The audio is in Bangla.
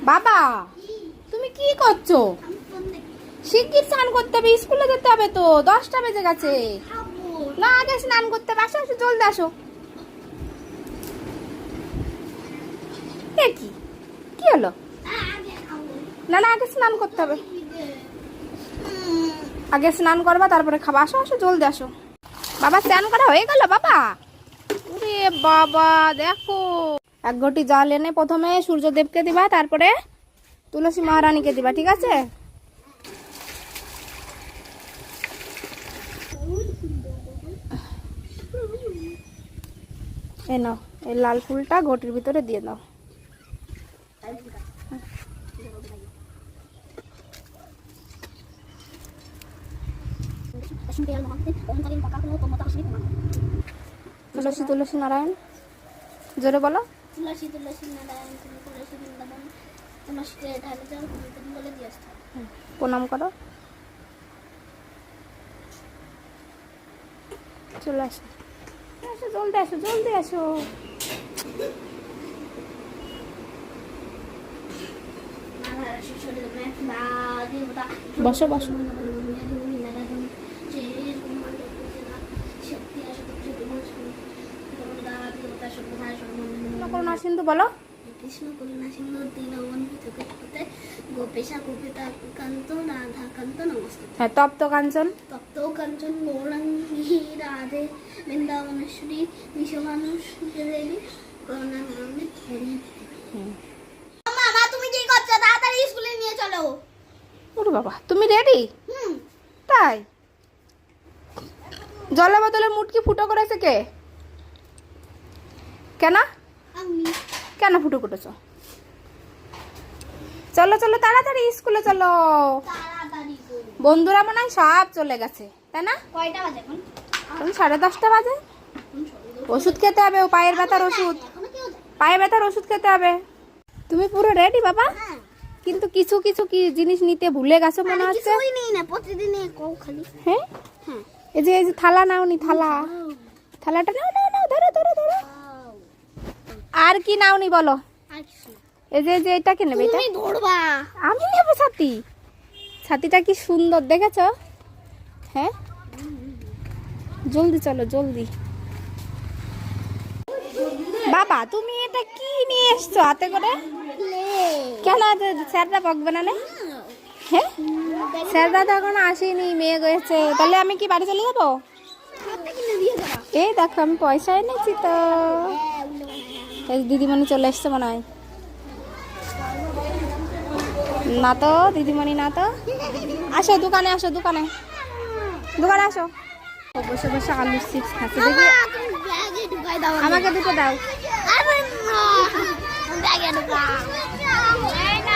বাবা তুমি কি করছো? শিগগির স্নান করতে হবে, স্কুলে যেতে হবে তো, 10টা বেজে গেছে। না আগে স্নান করতে হবে, আসো আসো জলদি আসো। কি কি হলো? না না আগে স্নান করতে হবে, আগে স্নান করবা তারপরে খাবা। আসো আসো জলদি আসো। বাবা স্নান করা হয়ে গেল বাবা? ওরে বাবা দেখো, 1 ঘটি জল এনে প্রথমে সূর্যদেবকে দিবা, তারপরে তুলসী মহারানীকে দিবা, ঠিক আছে? এই নাও, এই লাল ফুলটা ঘটির ভিতরে দিয়ে দাও। তুলসী তুলসী নারায়ণ, জোরে বলো। তুলসী তুলসী নারায়ণ তুলসী বৃন্দাবন তুলসীকে ঢালে যাও বলে দিয়ে আসতে হবে। প্রণাম করো, চলে আসো। আসো জলদি আসো, জলদি আসো। বসো বসো। করুণা সিন্ধু বলো। কৃষ্ণ করুণা সিন্ধু দীনবন্ধু জগৎপতে গোপেশা গোপিতা কান্ত রাধা কান্ত নমস্তে। হ্যাঁ, তপ্ত কাঞ্চন তপ্ত কাঞ্চন গৌরাঙ্গী রাধে বৃন্দাবনেশ্বরী বিশ্বমানুষদেবী করুণাময়ী হরি। মামা তুমি কি করছো? তাড়াতাড়ি স্কুলে নিয়ে চলো। ওরে বাবা তুমি রেডি? তাই? জলের বোতলে মুটকি ফুটো করেছে কে? কেন আমি কেন ফুটো করেছো? চলো চলো তাড়াতাড়ি স্কুলে চলো। তাড়াতাড়ি করো। বন্ধুরা মনে হয় সব চলে গেছে, তাই না? কয়টা বাজে এখন? এখন 10:30 বাজে। ওষুধ খেতে হবে, ও পায়ের ব্যথার ওষুধ, এখনো কেউ যায়? পায়ের ব্যথার ওষুধ খেতে হবে। তুমি পুরো রেডি বাবা? হ্যাঁ। কিন্তু কিছু কিছু কি জিনিস নিতে ভুলে গেছো মনে হচ্ছে। কিছুই নেই না, প্রতিদিন কও খালি। হ্যাঁ, হ্যাঁ। এই যে থালা নাওনি, থালা, থালাটা নাও নাও নাও, ধরো ধরো ধরো। আর কি নাওনি বলো? আর কিছু না। এই যে এটা কে নেবে? এটা তুমি ধরবা। আমি নেব ছাতি। ছাতিটা কি সুন্দর দেখেছো? হ্যাঁ, জলদি চলো জলদি। বাবা তুমি এটা কি নিয়ে এসছো হাতে করে? কেন স্যাররা বকবে না? হ্যাঁ, স্যাররা তো এখন আসেনি, মেয়ে গেছে। তাহলে আমি কি বাড়ি চলে যাবো? এই দেখো আমি পয়সা এনেছি তো। এই দিদিমণি চলে এসছে মনে হয়। না তো দিদিমণি, না তো। আসো দোকানে, আসো দোকানে, দোকানে আসো। বসে বসে আলু চিপস খাচ্ছে দেখি। আমাকে দুটো দাও। ব্যাগে ঢুকাও।